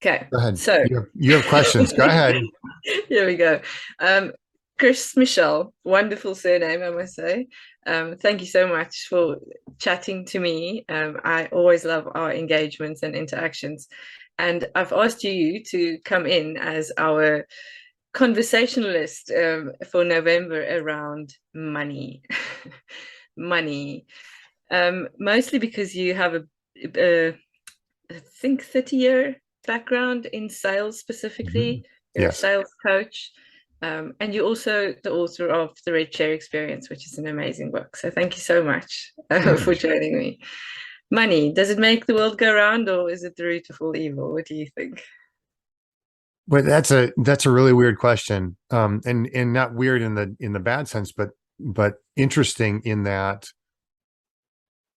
Okay, Go ahead. so You have questions. Go ahead. here we go. Um, Chris Michel, wonderful surname, I must say. Thank you so much for chatting to me. I always love our engagements and interactions. And I've asked you to come in as our conversationalist for November around money. Money. Mostly because you have a I think 30-year background in sales Mhm. specifically. You're a Yes. sales coach. And you're also the author of The Red Chair Experience, which is an amazing book. So thank you so much for Good. joining me. Money, does it make the world go round or is it the root of all evil? What do you think? But that's a really weird question. And not weird in the bad sense, but interesting in that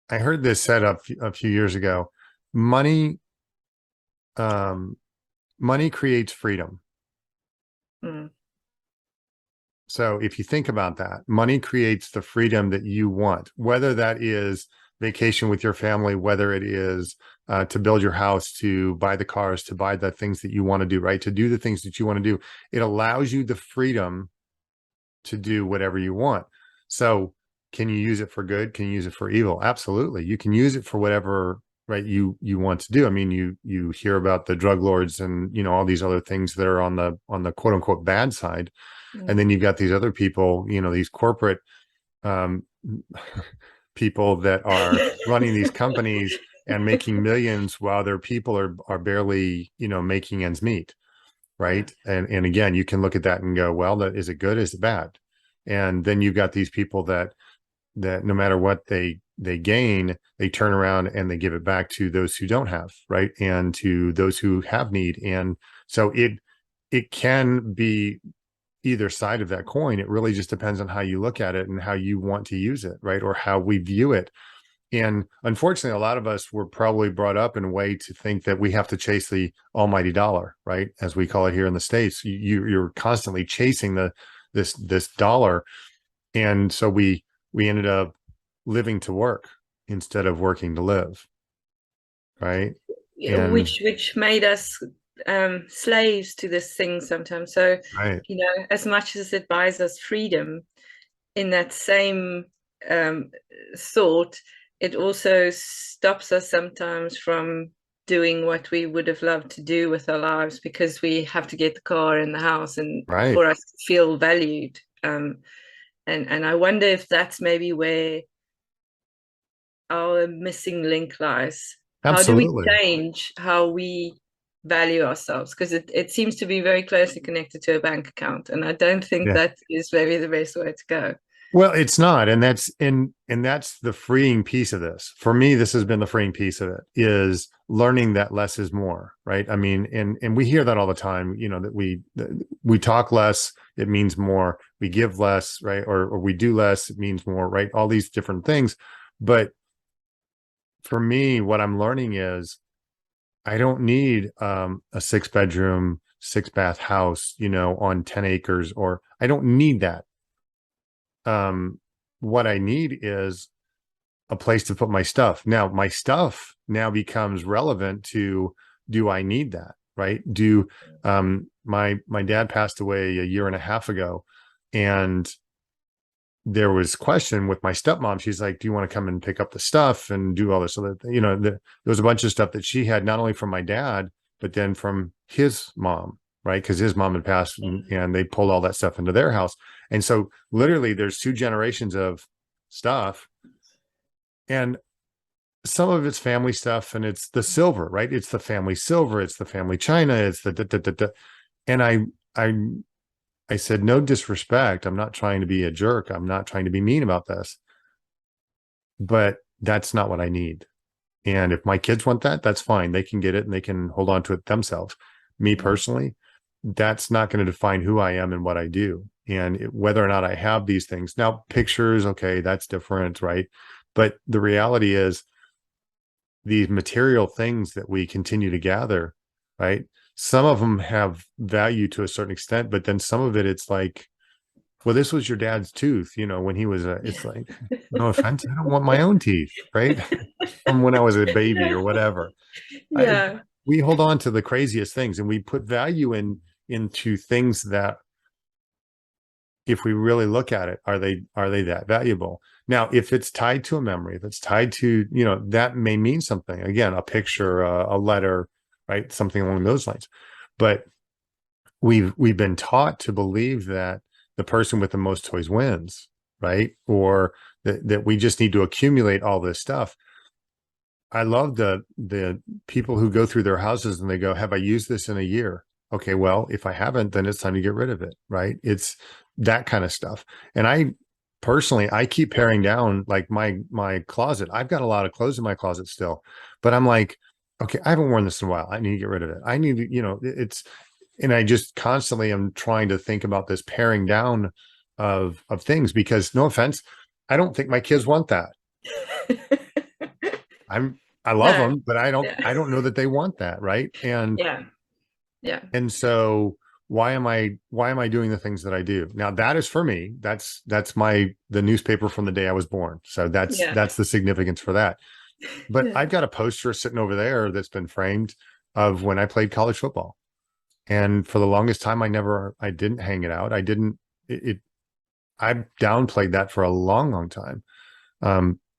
I heard this said a few years ago. Money um money creates freedom. Mm, So if you think about that, money creates the freedom that you want, whether that is vacation with your family, whether it is to build your house, to buy the cars, to buy the things that you want to do, right? To do the things that you want to do. It allows you the freedom to do whatever you want. So can you use it for good? Can you use it for evil? Absolutely. You can use it for whatever right you want to do. I mean, you hear about the drug lords and all these other things that are on the quote unquote bad side. And mm. then you've got these other people, these corporate um, people that are running these companies and making millions while their people are barely, making ends meet. Yeah. Right. And again, you can look at that and go, well, that is it good? Is it bad? And then you've got these people that no matter what they gain, they turn around and they give it back to those who don't have, right? And to those who have need. And so it can be either side of that coin. It really just depends on how you look at it and how you want to use it, right? Or how we view it. And unfortunately, a lot of us were probably brought up in a way to think that we have to chase the almighty dollar, right? As we call it here in the States. You're constantly chasing this dollar. And so we ended up living to work instead of working to live, right? Yeah, And which made us slaves to this thing sometimes. So, right, as much as it buys us freedom, in that same um, thought, it also stops us sometimes from doing what we would have loved to do with our lives because we have to get the car and the house and right. for us to feel valued. And I wonder if that's maybe where our missing link lies. How do we Absolutely. change how we value ourselves? Because it seems to be very closely connected to a bank account. And I don't think Yeah. that is maybe the best way to go. Well, it's not, and that's the freeing piece of this. For me, this has been the freeing piece of it is learning that less is more, right? I mean, and we hear that all the time, that we talk less, it means more. We give less, right? Or we do less, it means more, right? All these different things. But for me, what I'm learning is I don't need a six bedroom, six bath house, on 10 acres, or I don't need that. What I need is a place to put my stuff. Now, my stuff now becomes relevant to, do I need that? Right? My dad passed away a year and a half ago, and there was question with my stepmom. She's like, "Do you want to come and pick up the stuff and do all this?" So that there was a bunch of stuff that she had, not only from my dad, but then from his mom, right? Because his mom had passed, and they pulled all that stuff into their house. And so, literally, there's two generations of stuff, and some of it's family stuff, and it's the silver, right? It's the family silver, it's the family china, it's the da, da, da, da. And I I said, no disrespect. I'm not trying to be a jerk. I'm not trying to be mean about this, but that's not what I need. And if my kids want that, that's fine. They can get it and they can hold on to it themselves. Me Mm. personally, that's not going to define who I am and what I do. And whether or not I have these things now, pictures, okay, that's different, right? But the reality is, these material things that we continue to gather, right? Some of them have value to a certain extent, but then some of it, it's like, well, this was your dad's tooth, when he was it's like, no offense, I don't want my own teeth, right? From when I was a baby or whatever. I, Yeah. we hold on to the craziest things, and we put value into things that, if we really look at it, are they that valuable? Now, if it's tied to a memory, if it's tied to, that may mean something. Again, a picture, a letter, right? Something along those lines. But we've been taught to believe that the person with the most toys wins, right? Or that we just need to accumulate all this stuff. I love the people who go through their houses and they go, have I used this in a year? Okay, well, if I haven't, then it's time to get rid of it, right? It's that kind of stuff. And I personally, I keep paring down like my closet. I've got a lot of clothes in my closet still, but I'm like, okay, I haven't worn this in a while. I need to get rid of it. I need to, it's, and I just constantly am trying to think about this paring down of things, because no offense, I don't think my kids want that. I'm I love No. them, but Yeah. I don't know that they want that, right? Yeah. Yeah. And so why am I doing the things that I do? Now that is for me. That's the newspaper from the day I was born. So Yeah. that's the significance for that. But Yeah. I've got a poster sitting over there that's been framed of when I played college football. And for the longest time I didn't hang it out. I didn't it I downplayed that for a long, long time.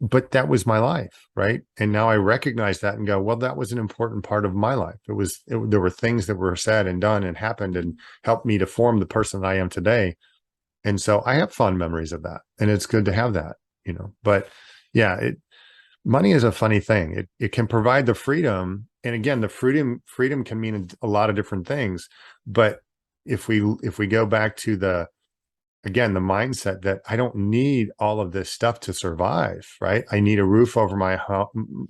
But that was my life, right? And now I recognize that and go, well, that was an important part of my life. There were things that were said and done and happened and helped me to form the person that I am today. And so I have fond memories of that, and it's good to have that. But yeah, money is a funny thing. It can provide the freedom, and again, the freedom can mean a lot of different things. But if we go back to the mindset that I don't need all of this stuff to survive, right? I need a roof over my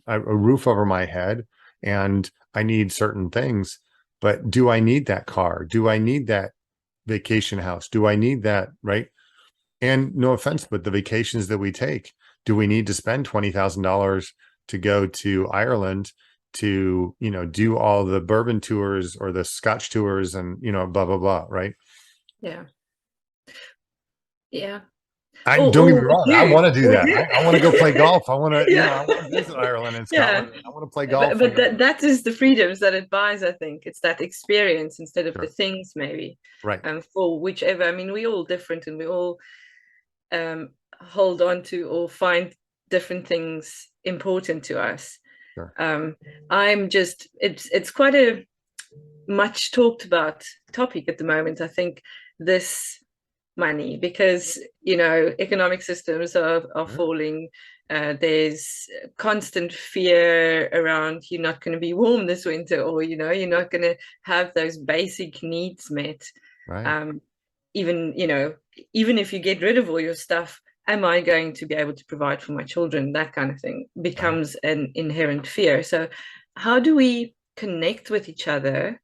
a roof over my head, and I need certain things. But do I need that car? Do I need that vacation house? Do I need that, right? And no offense, but the vacations that we take, do we need to spend $20,000 to go to Ireland to, do all the bourbon tours or the Scotch tours and, blah, blah, blah, right? Yeah. Yeah. I don't get me Or we wrong. I do. want to do We that. do. I want to go play golf. I want to, Yeah. I want to visit Ireland and Yeah. Scotland. And I want to play But, golf but and that is the freedoms that it buys, I think. It's that experience instead of the sure. things, maybe. Right. For whichever, I mean, we're all different and we all hold on to or find different things important to us. Sure. Um, it's quite a much talked about topic at the moment. I think this money, because economic systems are Sure. falling. There's constant fear around you're not going to be warm this winter, or you're not going to have those basic needs met. Right. um, even if you get rid of all your stuff, am I going to be able to provide for my children? That kind of thing Right. becomes an inherent fear. So how do we connect with each other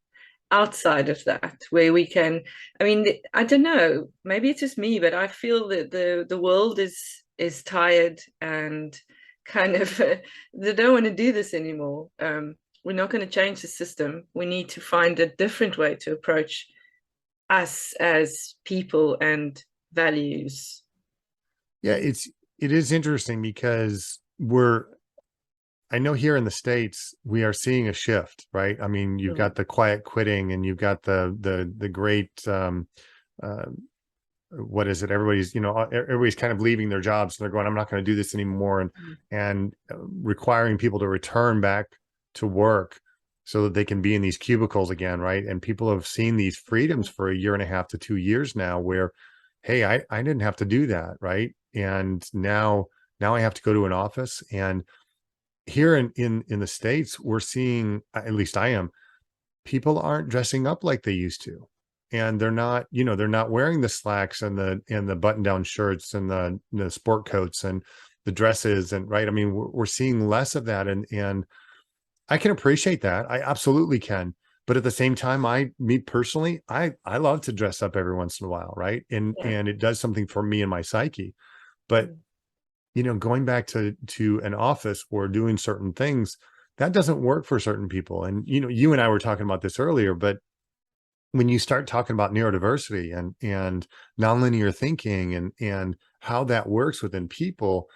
outside of that, where we can, I mean, I don't know, maybe it's just me, but I feel that the world is tired and kind of they don't want to do this anymore. We're not going to change the system. We need to find a different way to approach us as people and values. Yeah. It is interesting because I know here in the States, we are seeing a shift, right? I mean, you've Mm. got the quiet quitting and you've got the great, uh, what is it? Everybody's kind of leaving their jobs and they're going, I'm not going to do this anymore. And requiring people to return back to work so that they can be in these cubicles again. Right. And people have seen these freedoms for a year and a half to 2 years now where, hey, I didn't have to do that. Right. And now I have to go to an office. And here in the States, we're seeing, at least I am, people aren't dressing up like they used to. And they're not wearing the slacks and the button down shirts and the sport coats and the dresses, and right. I mean, we're seeing less of that. And I can appreciate that. I absolutely can. But at the same time, me personally, I love to dress up every once in a while. Right. And, Yeah. and it does something for me and my psyche. But going back to an office or doing certain things, that doesn't work for certain people. And you and I were talking about this earlier, but when you start talking about neurodiversity and nonlinear thinking and how that works within people,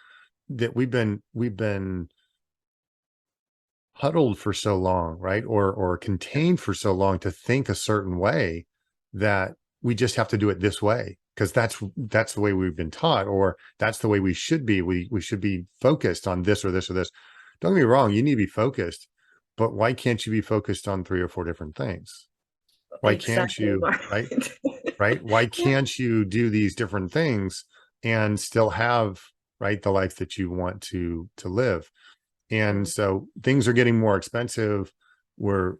that we've been huddled for so long, right? Or contained for so long to think a certain way that we just have to do it this way because that's the way we've been taught, or that's the way we should be. We should be focused on this or this or this. Don't get me wrong, you need to be focused, but why can't you be focused on 3 or 4 different things? Why can't Exactly you, right? right. Right? Why Yeah. can't you do these different things and still have, right, the life that you want to live? And Mm, so things are getting more expensive. We're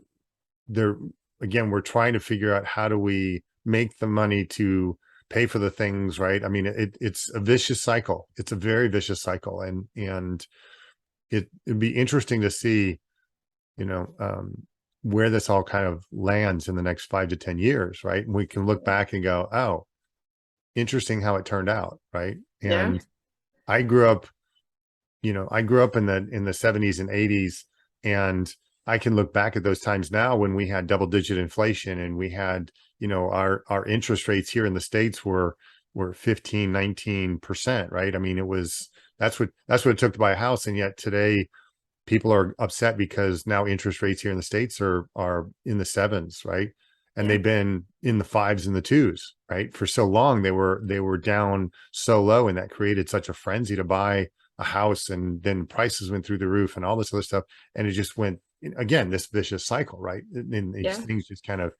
there again, we're trying to figure out how do we make the money to pay for the things, right? I mean, it's a vicious cycle. It's a very vicious cycle. And it'd be interesting to see, you know, where this all kind of lands in the next 5 to 10 years, right? And we can look back and go, oh, interesting how it turned out, right? yeah. And I grew up, I grew up in the 70s and 80s, and I can look back at those times now when we had double digit inflation and we had, our interest rates here in the States were 15, 19%, right? I mean, that's what it took to buy a house. And yet today people are upset because now interest rates here in the States are in the sevens, right? And Yeah. they've been in the fives and the twos, right? For so long they were down so low, and that created such a frenzy to buy a house, and then prices went through the roof and all this other stuff. And it just went again, this vicious cycle, right? And these Yeah. things just kind of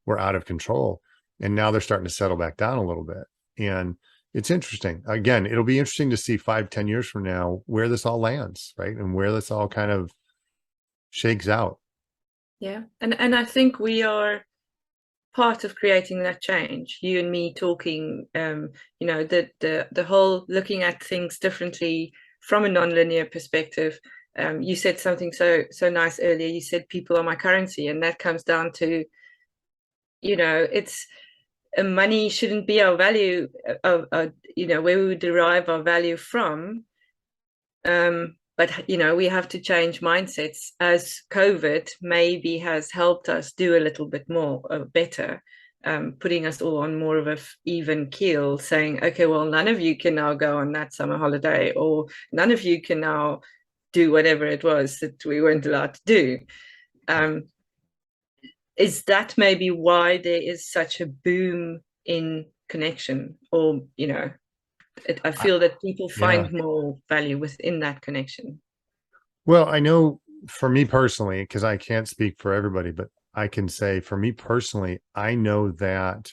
were out of control. And now they're starting to settle back down a little bit. And it's interesting. Again, it'll be interesting to see 5, 10 years from now where this all lands, right? And where this all kind of shakes out. Yeah. And I think we are part of creating that change. You and me talking, the whole looking at things differently from a non-linear perspective. You said something so nice earlier. You said people are my currency, and that comes down to, it's money shouldn't be our value where we would derive our value from. But we have to change mindsets, as COVID maybe has helped us do a little bit more better, putting us all on more of a even keel, saying, okay, well, none of you can now go on that summer holiday, or none of you can now do whatever it was that we weren't allowed to do. um, is that maybe why there is such a boom in connection? Or I I, feel that people yeah. find more value within that connection. Well, I know for me personally, because I can't speak for everybody, but I can say for me personally, I know that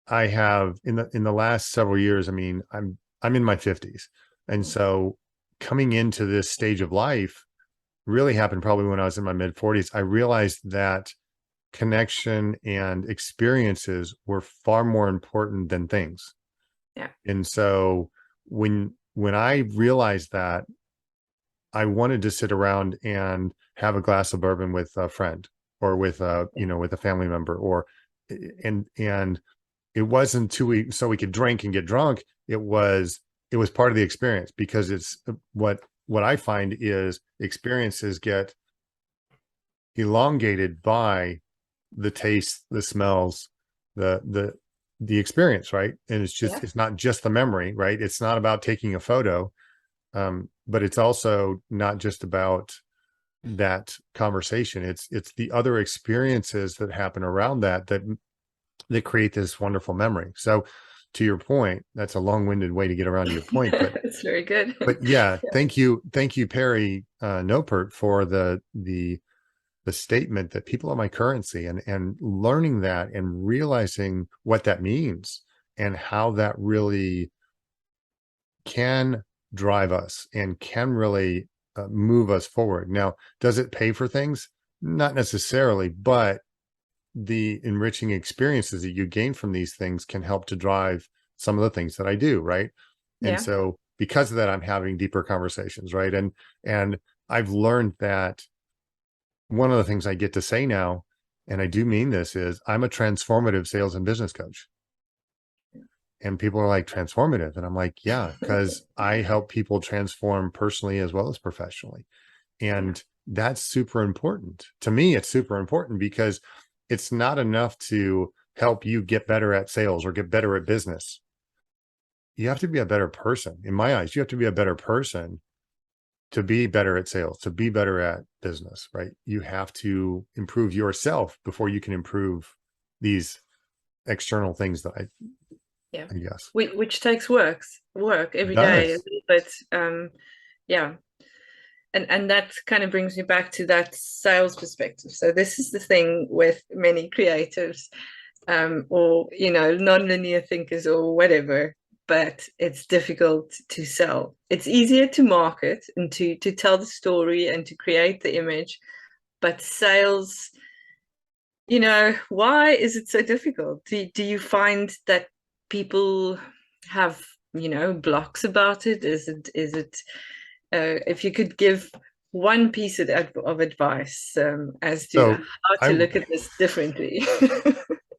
I have in the last several years, I mean, I'm in my 50s. And so coming into this stage of life really happened probably when I was in my mid 40s. I realized that connection and experiences were far more important than things. Yeah. And so when I realized that, I wanted to sit around and have a glass of bourbon with a friend, or with with a family member, or and it wasn't so we could drink and get drunk. It was part of the experience, because it's what I find is experiences get elongated by the taste, the smells, the experience, right? And Yeah. it's not just the memory, right? It's not about taking a photo, but it's also not just about that conversation. It's the other experiences that happen around that create this wonderful memory. So to your point, that's a long-winded way to get around to your point, but It's very good. yeah, thank you, Perry Nopert, for the statement that people are my currency, and learning that and realizing what that means and how that really can drive us and can really move us forward. Now, does it pay for things? Not necessarily, but the enriching experiences that you gain from these things can help to drive some of the things that I do, right? And Yeah. so because of that, I'm having deeper conversations, right? And I've learned that one of the things I get to say now, and I do mean this, is I'm a transformative sales and business coach. And people are like, transformative? And I'm like, yeah, because I help people transform personally as well as professionally. Yeah. And that's super important. To me, it's super important because it's not enough to help you get better at sales or get better at business. You have to be a better person. In my eyes, you have to be a better person to be better at sales, to be better at business, right? You have to improve yourself before you can improve these external things that Yeah. I guess. Which takes work It every day a does. little bit. Yeah. And that kind of brings me back to that sales perspective. So this is the thing with many creatives, or non-linear thinkers or whatever, but it's difficult to sell. It's easier to market and to tell the story and to create the image, but sales, why is it so difficult? Do you find that people have, blocks about it? Is it if you could give one piece of advice, as to So how to I look at this differently.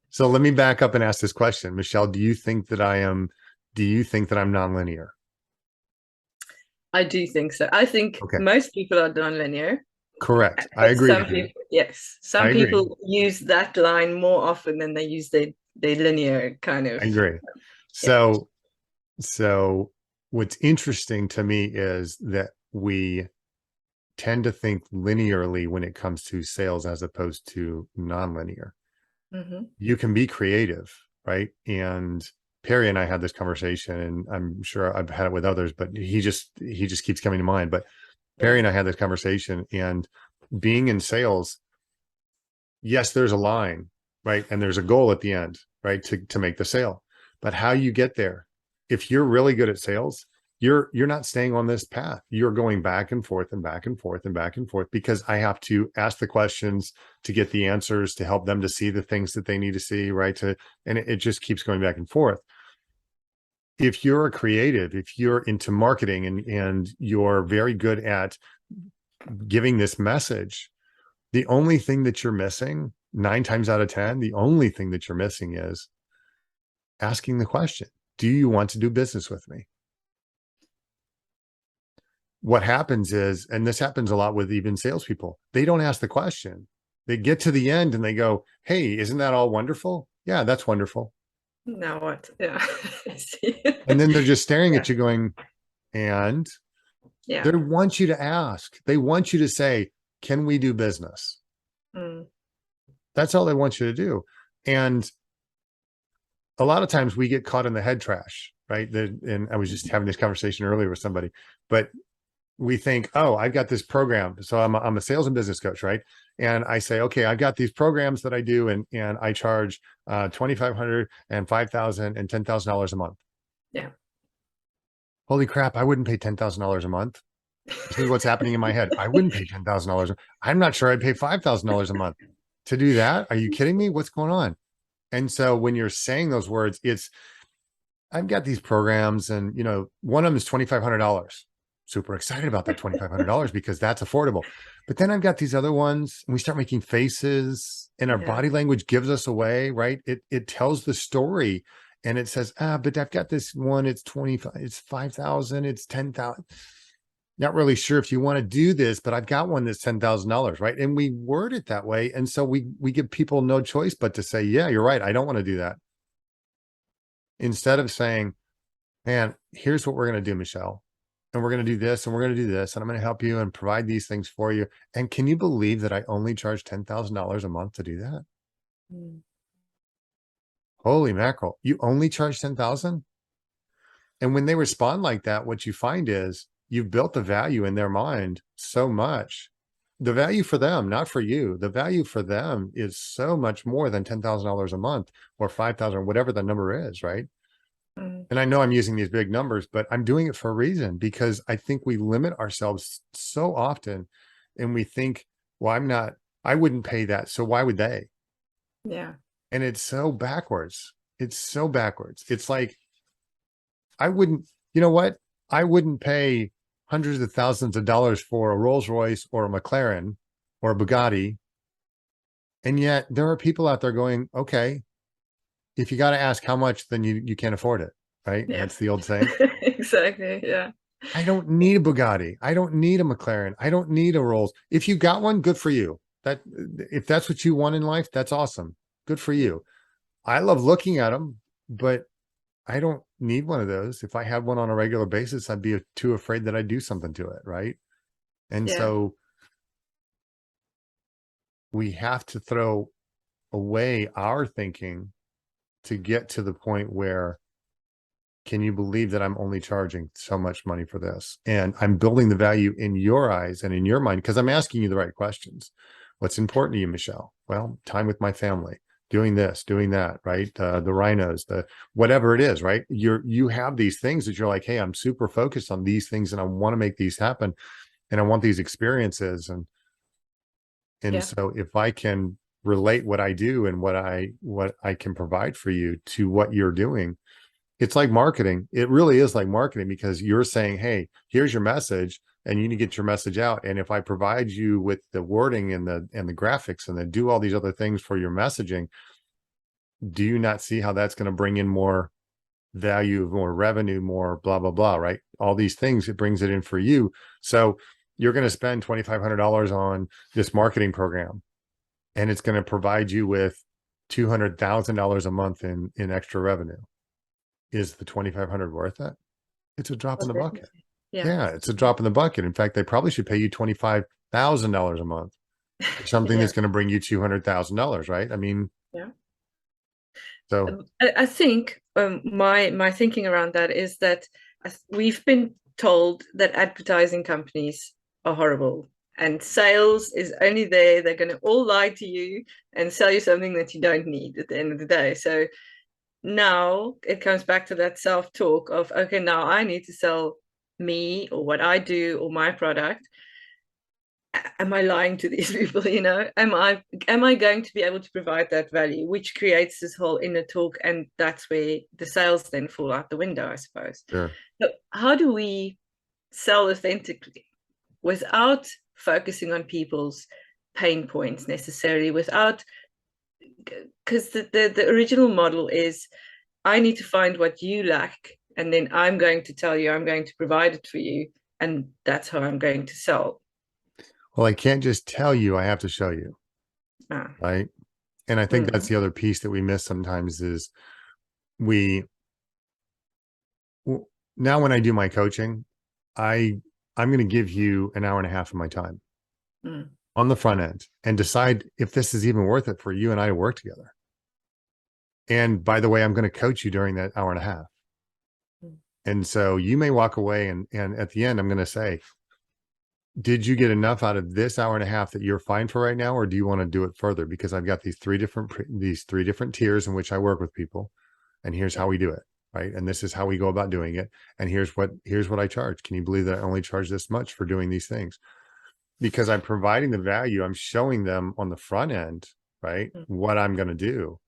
so let me back up and ask this question. Michelle, do you think that I'm nonlinear? I do think so. I think Okay. most people are non-linear, Correct. I but agree some with you. people, yes, I some agree. people use that line more often than they use their linear kind of. I agree. Yeah. So what's interesting to me is that we tend to think linearly when it comes to sales as opposed to nonlinear. Hmm. You can be creative, right? And Perry and I had this conversation, and I'm sure I've had it with others, but he just keeps coming to mind. But Perry Yeah. and I had this conversation, and being in sales, yes, there's a line, right? And there's a goal at the end, right? To make the sale. But how you get there, if you're really good at sales, you're not staying on this path. You're going back and forth and back and forth and back and forth, because I have to ask the questions to get the answers, to help them to see the things that they need to see, right? And it just keeps going back and forth. If you're a creative, if you're into marketing, and you're very good at giving this message, the only thing that you're missing, 9 times out of 10, the only thing that you're missing is asking the question, do you want to do business with me? What happens is, and this happens a lot with even salespeople, they don't ask the question. They get to the end and they go, hey, isn't that all wonderful? Yeah, that's wonderful. Now what? Yeah. I see. And then they're just staring Yeah. at you going, and Yeah. they want you to ask. They want you to say, can we do business? Mm. That's all they want you to do. And a lot of times we get caught in the head trash, right? And I was just having this conversation earlier with somebody, but we think, oh, I've got this program. So I'm a sales and business coach, right? And I say, okay, I've got these programs that I do, and I charge 2,500 and 5,000 and $10,000 a month. Yeah. Holy crap, I wouldn't pay $10,000 a month. This is what's happening in my head. I wouldn't pay $10,000. I'm not sure I'd pay $5,000 a month to do that. Are you kidding me? What's going on? And so when you're saying those words, I've got these programs, and one of them is $2,500. Super excited about that $2,500 because that's affordable. But then I've got these other ones, and we start making faces, and our Yeah. body language gives us away, right? It tells the story, and it says, but I've got this one, it's 25, it's 5,000, it's 10,000. Not really sure if you want to do this, but I've got one that's $10,000, right? And we word it that way. And so we give people no choice but to say, yeah, you're right, I don't want to do that. Instead of saying, man, here's what we're going to do, Michelle. And we're going to do this, and we're going to do this, and I'm going to help you and provide these things for you. And can you believe that I only charge $10,000 a month to do that? Mm. Holy mackerel. You only charge 10,000? And when they respond like that, what you find is you've built the value in their mind so much. The value for them, not for you. The value for them is so much more than $10,000 a month or 5,000, whatever the number is, right? Mm. And I know I'm using these big numbers, but I'm doing it for a reason, because I think we limit ourselves so often, and we think, well, I wouldn't pay that. So why would they? Yeah. And it's so backwards. It's so backwards. It's like, I wouldn't, you know what? I wouldn't pay hundreds of thousands of dollars for a Rolls Royce or a McLaren or a Bugatti. And yet there are people out there going, okay, if you got to ask how much, then you can't afford it. Right. Yeah. That's the old saying. Exactly. Yeah. I don't need a Bugatti. I don't need a McLaren. I don't need a Rolls. If you got one, good for you. If that's what you want in life, that's awesome. Good for you. I love looking at them, but I don't need one of those. If I had one on a regular basis, I'd be too afraid that I'd do something to it, right? And Yeah. so we have to throw away our thinking to get to the point where, can you believe that I'm only charging so much money for this? And I'm building the value in your eyes and in your mind because I'm asking you the right questions. What's important to you, Michelle? Well, time with my family, doing this, doing that, right? The rhinos, the whatever it is, right? You have these things that you're like, hey, I'm super focused on these things and I want to make these happen and I want these experiences. And Yeah. so if I can relate what I do and what I can provide for you to what you're doing, it's like marketing. It really is like marketing because you're saying, hey, here's your message and you need to get your message out. And if I provide you with the wording and the graphics and then do all these other things for your messaging, do you not see how that's going to bring in more value, more revenue, more blah, blah, blah, right? All these things, it brings it in for you. So you're going to spend $2,500 on this marketing program and it's going to provide you with $200,000 a month in extra revenue. Is the 2,500 worth it? It's a drop Oh, in the bucket. definitely. Yeah. Yeah, it's a drop in the bucket. In fact, they probably should pay you $25,000 a month for something Yeah. that's going to bring you $200,000, right? I mean, Yeah. so I think my thinking around that is that we've been told that advertising companies are horrible and sales is only there. They're going to all lie to you and sell you something that you don't need at the end of the day. So now it comes back to that self-talk of, okay, now I need to sell me or what I do or my product. Am I lying to these people? Am I going to be able to provide that value, which creates this whole inner talk, and that's where the sales then fall out the window, I suppose. sure. So how do we sell authentically without focusing on people's pain points necessarily, without, because the original model is, I need to find what you lack and then I'm going to tell you, I'm going to provide it for you, and that's how I'm going to sell. Well, I can't just tell you, I have to show you, Ah. right? And I think that's Mm, the other piece that we miss sometimes is we now when I do my coaching, I I'm going to give you an hour and a half of my time mm, on the front end and decide if this is even worth it for you and I to work together. And by the way, I'm going to coach you during that hour and a half. mm. And so you may walk away and at the end, I'm going to say, did you get enough out of this hour and a half that you're fine for right now? Or do you want to do it further? Because I've got these three different tiers in which I work with people. And here's Yeah. how we do it. Right. And this is how we go about doing it. And here's what I charge. Can you believe that I only charge this much for doing these things? Because I'm providing the value. I'm showing them on the front end, right, Mm. what I'm going to do.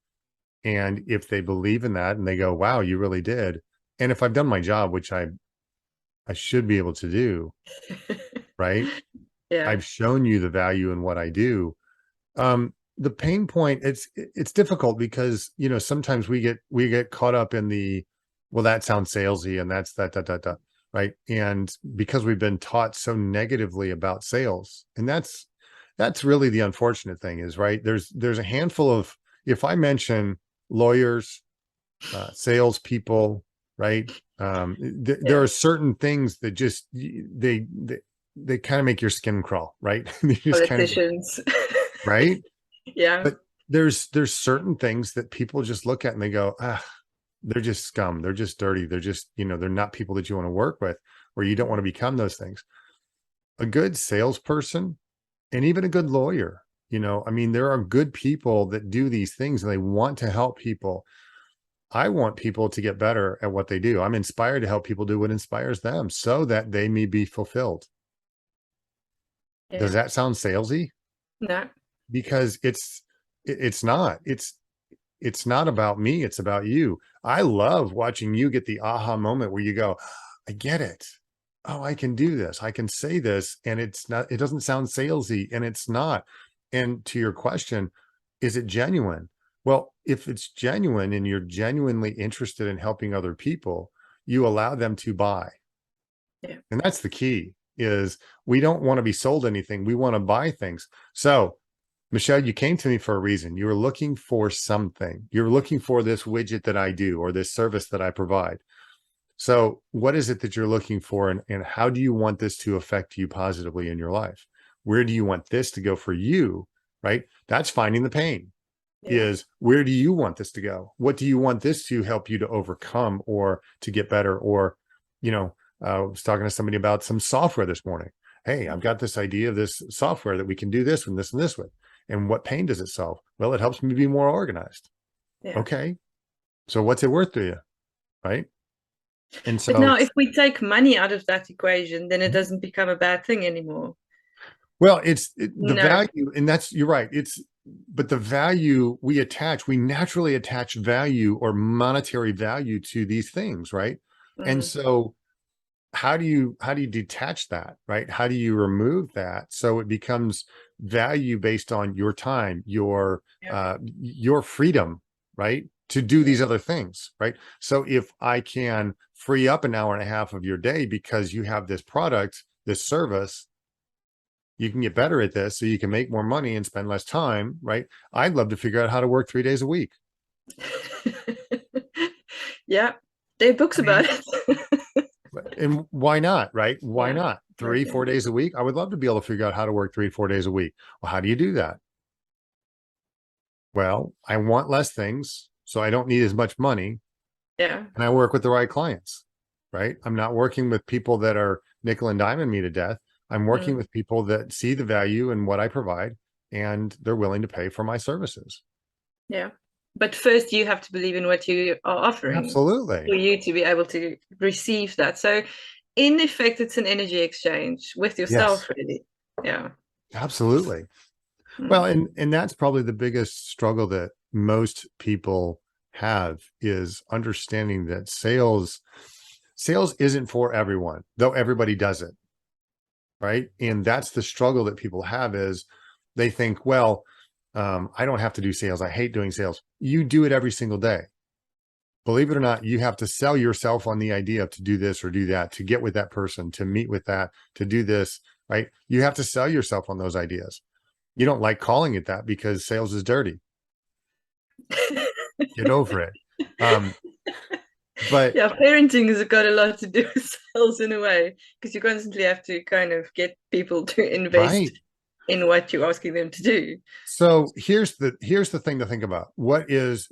And if they believe in that and they go, wow, you really did. And if I've done my job, which I should be able to do, right? Yeah. I've shown you the value in what I do. The pain point, it's difficult because sometimes we get caught up in the, well, that sounds salesy and that's that, right? And because we've been taught so negatively about sales, and that's really the unfortunate thing is, right? There's a handful of, if I mention lawyers, salespeople, right? There Yeah. are certain things that just they kind of make your skin crawl, right? You just kind of, Politicians. right? Yeah. But there's certain things that people just look at and they go, ah, they're just scum, they're just dirty, they're just, they're not people that you want to work with, or you don't want to become those things. A good salesperson and even a good lawyer, I mean, there are good people that do these things and they want to help people. I want people to get better at what they do. I'm inspired to help people do what inspires them so that they may be fulfilled. Does Yeah. that sound salesy? No. Because it's not. It's not about me, it's about you. I love watching you get the aha moment where you go, I get it. Oh, I can do this. I can say this. And it doesn't sound salesy, and it's not. And to your question, is it genuine? Well, if it's genuine and you're genuinely interested in helping other people, you allow them to buy. Yeah. And that's the key is we don't want to be sold anything. We want to buy things. So Michelle, you came to me for a reason. You were looking for something. You're looking for this widget that I do or this service that I provide. So what is it that you're looking for, and how do you want this to affect you positively in your life? Where do you want this to go for you? Right? That's finding the pain. Yeah. Is where do you want this to go? What do you want this to help you to overcome or to get better? Or, I was talking to somebody about some software this morning. Hey, I've got this idea of this software that we can do this and this with. And what pain does it solve? Well, it helps me be more organized. Yeah. Okay. So what's it worth to you? Right. And But so, now, if we take money out of that equation, then it doesn't become a bad thing anymore. well, the No. value, and you're right. But the value we naturally attach value or monetary value to these things, right? And Mm, so how do you detach that, right? How do you remove that so it becomes value based on your time, yeah. your freedom, right? To do Yeah. these other things, right? So if I can free up an hour and a half of your day because you have this product, this service, you can get better at this so you can make more money and spend less time, right? I'd love to figure out how to work 3 days a week. Yeah. There are I books about mean, it. and why not, right? Why Yeah. not? Three, Okay. 4 days a week. I would love to be able to figure out how to work 3, 4 days a week. Well, how do you do that? Well, I want less things, so I don't need as much money, Yeah. and I work with the right clients, right? I'm not working with people that are nickel and diming me to death. I'm working Mm, with people that see the value in what I provide, and they're willing to pay for my services. yeah. But first, you have to believe in what you are offering for Absolutely. you to be able to receive that. So, in effect, it's an energy exchange with Yes, yourself, really. Yeah. absolutely. Well, Mm, and that's probably the biggest struggle that most people have is understanding that sales isn't for everyone, though everybody does it, right? And that's the struggle that people have is they think, well, I don't have to do sales. I hate doing sales. You do it every single day. Believe it or not, you have to sell yourself on the idea of to do this or do that, to get with that person, to meet with that, to do this, right? You have to sell yourself on those ideas. You don't like calling it that because sales is dirty. mm. Get over it. Um, but Yeah, parenting has got a lot to do with sales in a way, because you constantly have to kind of get people to invest right. in what you're asking them to do. So here's the thing to think about. What is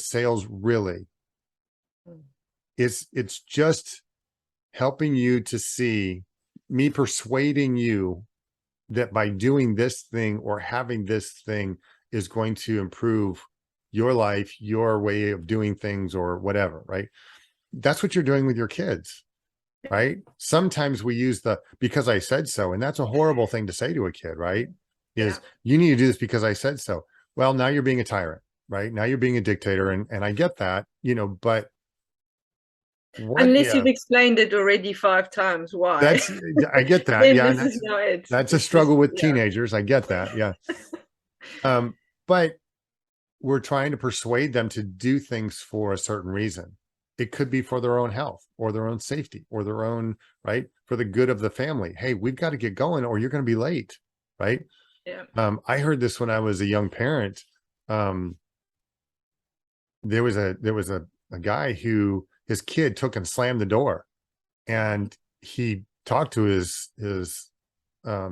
sales really? It's just helping you to see me persuading you that by doing this thing or having this thing is going to improve your life, your way of doing things or whatever, right? That's what you're doing with your kids, right? Sometimes we use the because I said so, and that's a horrible thing to say to a kid, right? Yeah. Is you need to do this because I said so. Well, now you're being a tyrant, right? Now you're being a dictator, and I get that, but what Unless you've if explained it already 5 times why, that's I get that, then yeah, this and is not it. that's a It's just, struggle with yeah. teenagers. I get that, yeah. But we're trying to persuade them to do things for a certain reason. It could be for their own health or their own safety or their own, right? For the good of the family. Hey, we've got to get going or you're going to be late, right? Yeah. I heard this when I was a young parent. Um, there was a guy who his kid took and slammed the door, and he talked to his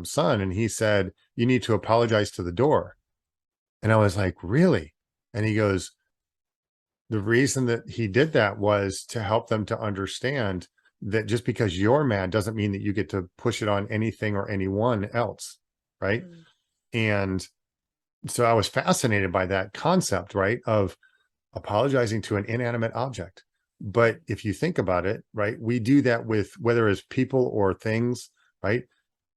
son, and he said, "You need to apologize to the door." And I was like, "Really?" And he goes, the reason that he did that was to help them to understand that just because you're mad doesn't mean that you get to push it on anything or anyone else, right? Mm. And so I was fascinated by that concept, right, of apologizing to an inanimate object. But if you think about it, right, we do that with whether it's people or things, right?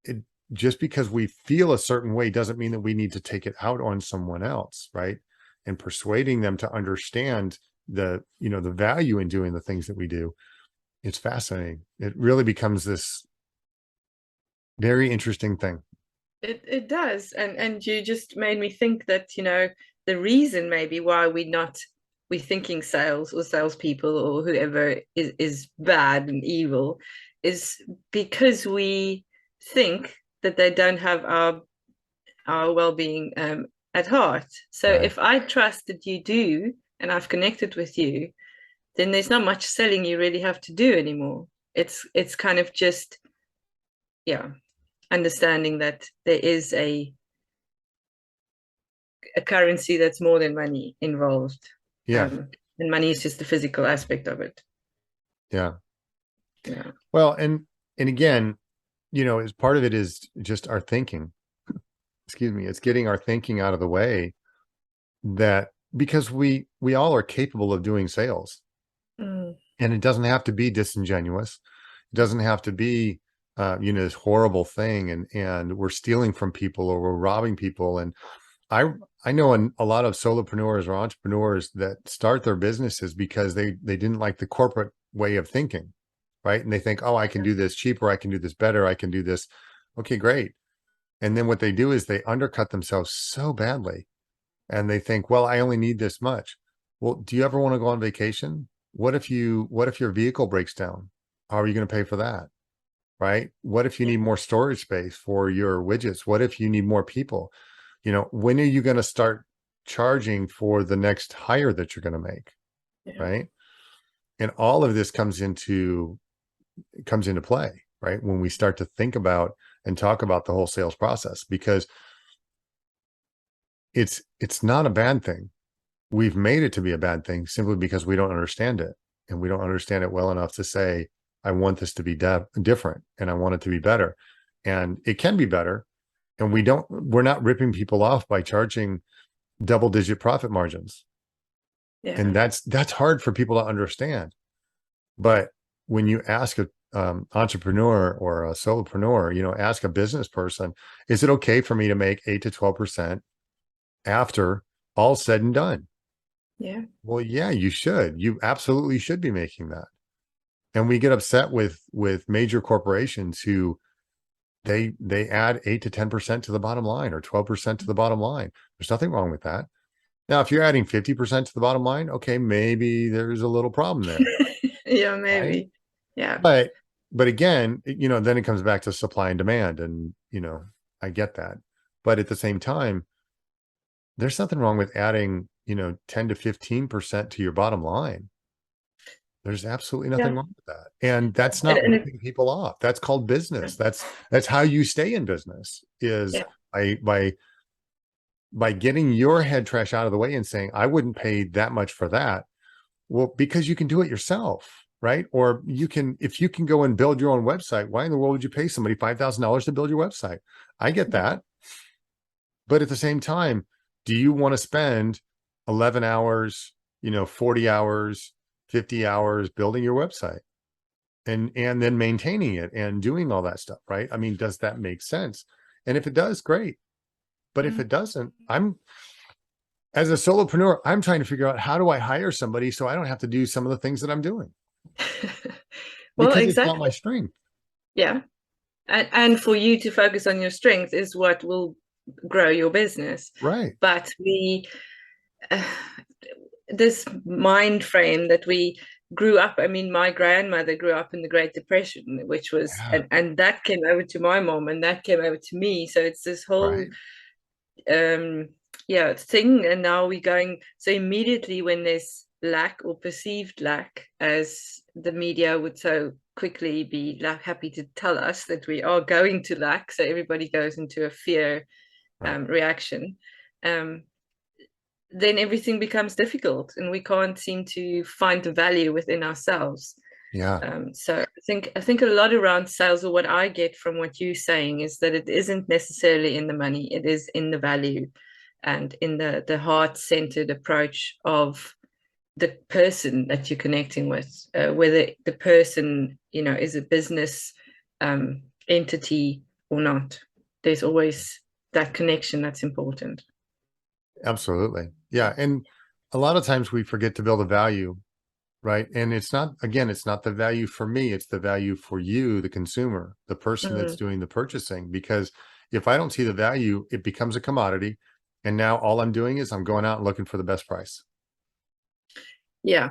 It just because we feel a certain way doesn't mean that we need to take it out on someone else, right? And persuading them to understand the value in doing the things that we do. It's fascinating. It really becomes this very interesting thing. It does. And you just made me think that, the reason maybe why we're thinking sales or salespeople or whoever is bad and evil is because we think that they don't have our well-being at heart. So Right. if I trust that you do and I've connected with you, then there's not much selling you really have to do anymore. It's kind of just, yeah, understanding that there is a currency that's more than money involved. Yeah. Um, and money is just the physical aspect of it. Yeah. Yeah. Well, and again, as part of it is just our thinking. Excuse me. It's getting our thinking out of the way, that because we all are capable of doing sales, Mm, and it doesn't have to be disingenuous. It doesn't have to be this horrible thing, and we're stealing from people or we're robbing people. And I I know a lot of solopreneurs or entrepreneurs that start their businesses because they didn't like the corporate way of thinking, right? And they think, oh, I can do this cheaper, I can do this better, I can do this. Okay, great. And then what they do is they undercut themselves so badly, and they think, well, I only need this much. Well, do you ever want to go on vacation? What if your vehicle breaks down? How are you going to pay for that? Right? What if you yeah. need more storage space for your widgets? What if you need more people? When are you going to start charging for the next hire that you're going to make? Yeah. Right? And all of this comes into play, right? When we start to think about and talk about the whole sales process, because it's not a bad thing. We've made it to be a bad thing simply because we don't understand it, and we don't understand it well enough to say, I want this to be different, and I want it to be better. And it can be better. And we're not ripping people off by charging double digit profit margins. And Yeah. that's hard for people to understand. But when you ask a entrepreneur or a solopreneur, ask a business person, is it okay for me to make 8 to 12% after all said and done? Yeah. Well, yeah, you should. You absolutely should be making that. And we get upset with major corporations who they add 8 to 10% to the bottom line, or 12% to the bottom line. There's nothing wrong with that. Now, if you're adding 50% to the bottom line, okay, maybe there's a little problem there, Yeah, right? maybe. Yeah. But again, then it comes back to supply and demand, and I get that. But at the same time, there's nothing wrong with adding, 10 to 15% to your bottom line. There's absolutely nothing Yeah. wrong with that. And that's And, not and it, ripping people off. That's called business. That's how you stay in business, is yeah. by getting your head trash out of the way and saying, I wouldn't pay that much for that. Well, because you can do it yourself, right? Or if you can go and build your own website, why in the world would you pay somebody $5,000 to build your website? I get Yeah. that. But at the same time, do you want to spend 11 hours, 40 hours, 50 hours building your website and then maintaining it and doing all that stuff, right? I mean, does that make sense? And if it does, great. But if Mm. it doesn't, as a solopreneur, I'm trying to figure out, how do I hire somebody so I don't have to do some of the things that I'm doing, Well, because it's not exactly. my strength. Yeah. And for you to focus on your strength is what will grow your business. Right. But uh, this mind frame that we grew up, I mean, my grandmother grew up in the Great Depression, which was, Yeah. and that came over to my mom and that came over to me. So it's this whole, Right. um, yeah, thing. And now we're going, so immediately when there's lack or perceived lack, as the media would so quickly be happy to tell us that we are going to lack, so everybody goes into a fear Right. reaction. Um, then everything becomes difficult and we can't seem to find the value within ourselves. Yeah. So I think a lot around sales, or what I get from what you're saying, is that it isn't necessarily in the money, it is in the value and in the heart-centered approach of the person that you're connecting with, whether the person is a business entity or not. There's always that connection that's important. Absolutely. Yeah. And a lot of times we forget to build a value, right? And it's not the value for me, it's the value for you, the consumer, the person that's Mm, doing the purchasing. Because if I don't see the value, it becomes a commodity. And now all I'm doing is I'm going out and looking for the best price. yeah.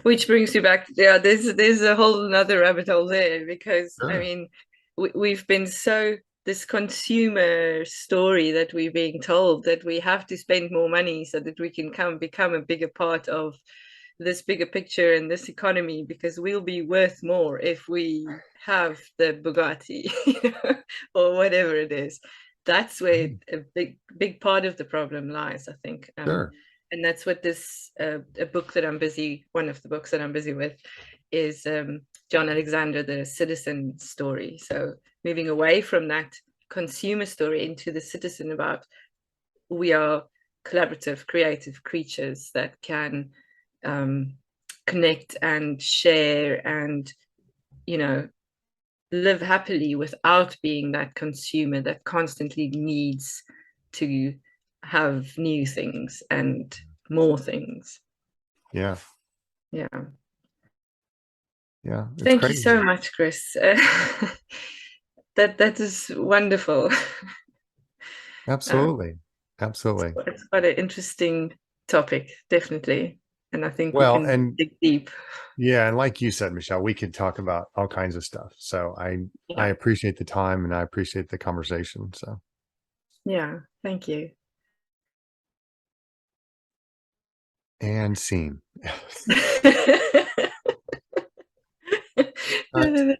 Which brings you back, yeah, there's a whole another rabbit hole there, because I Sure. mean we've been so, this consumer story that we're being told, that we have to spend more money so that we can become a bigger part of this bigger picture and this economy, because we'll be worth more if we have the Bugatti, or whatever it is. That's where Mhm. a big part of the problem lies, I think. Sure. And that's what this a book that I'm busy, one of the books that I'm busy with, is John Alexander, the citizen story. So moving away from that consumer story into the citizen, about we are collaborative, creative creatures that can um, connect and share and, you know, live happily without being that consumer that constantly needs to have new things and more things. Yeah. Yeah. Yeah. It's Thank you so crazy. much, Chris. That is wonderful. Um, Absolutely. Absolutely. it's quite an interesting topic, definitely. And I think we Well, can and dig deep. yeah, and like you said, Michelle, we could talk about all kinds of stuff. So I Yeah. appreciate the time and I appreciate the conversation. So Yeah. Thank you. and scene. No, Uh, no, no.